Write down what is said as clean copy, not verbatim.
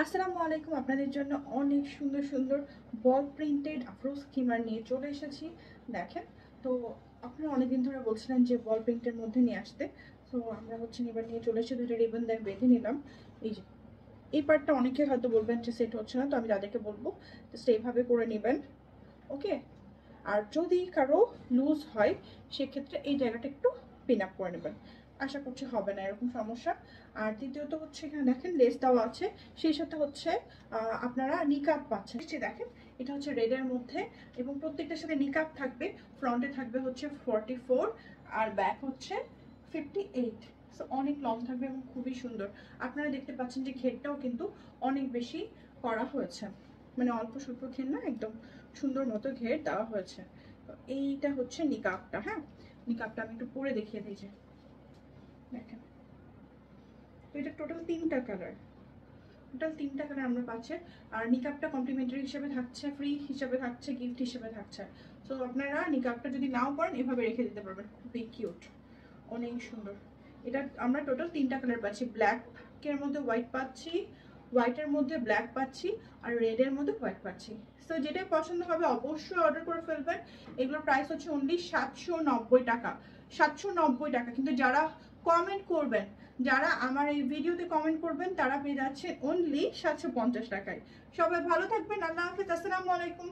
আসসালামু আলাইকুম। আপনাদের জন্য অনেক সুন্দর সুন্দর বল প্রিন্টেড আফরো স্কিমার নিয়ে চলে এসেছি। দেখেন, তো আপনারা অনেকদিন ধরে বলছিলেন যে বল প্রিন্টের মধ্যে নিয়ে আসতে, তো আমরা এবার নিয়ে চলে এসেছি। দুটো রিবন দিয়ে বেঁধে নিলাম। এই যে এই পার্টটা অনেকে হয়তো বলবেন যে সেট হচ্ছে না, তো আমি তাদেরকে বলবো জাস্ট এইভাবে করে নেবেন। ওকে, আর যদি কারো লুজ হয় সেক্ষেত্রে এই জায়গাটা একটু পিন আপ করে নেবেন। আশা করছি হবে না এরকম সমস্যা। আর দ্বিতীয়ত হচ্ছে এখানে দেখেন লেস দেওয়া আছে, সেই সাথে হচ্ছে আপনারা নিকাপ পাচ্ছেন। দেখেন এটা হচ্ছে রেডের মধ্যে এবং প্রত্যেকটার সাথে নিকাপ থাকবে। ফ্রন্টে থাকবে হচ্ছে 44 আর ব্যাক হচ্ছে 58। সো অনেক লং থাকবে এবং খুবই সুন্দর। আপনারা দেখতে পাচ্ছেন যে ঘেরটাও কিন্তু অনেক বেশি করা হয়েছে, মানে অল্প স্বল্প ঘের না, একদম সুন্দর মতো ঘের দেওয়া হয়েছে। তো এইটা হচ্ছে নিকাবটা। হ্যাঁ, নিকাবটা আমি একটু পরে দেখিয়ে দিই। যে দেখেন, তো এটা টোটাল তিনটা কালার আমরা পাচ্ছি। আর নিকাবটা কমপ্লিমেন্টারি হিসেবে থাকছে, ফ্রি হিসেবে থাকছে, গিফট হিসেবে থাকছে। তো আপনারা নিকাবটা যদি নাও পরেন এভাবে রেখে দিতে পারবেন, খুবই কিউট, অনেক সুন্দর। এটা আমরা টোটাল তিনটা কালার পাচ্ছি। ব্ল্যাকের মধ্যে হোয়াইট পাচ্ছি, হোয়াইটের মধ্যে ব্ল্যাক পাচ্ছি, আর রেডের মধ্যে হোয়াইট পাচ্ছি। সো যেটাই পছন্দ হবে অবশ্যই অর্ডার করে ফেলবেন। এগুলোর প্রাইস হচ্ছে অনলি 790 টাকা। 790 টাকা। কিন্তু যারা কমেন্ট করবেন, যারা আমার এই ভিডিওতে কমেন্ট করবেন, তারা পেয়ে যাচ্ছে অনলি 750 টাকায়। সবাই ভালো থাকবেন। আল্লাহ হাফেজ। আসসালামু আলাইকুম।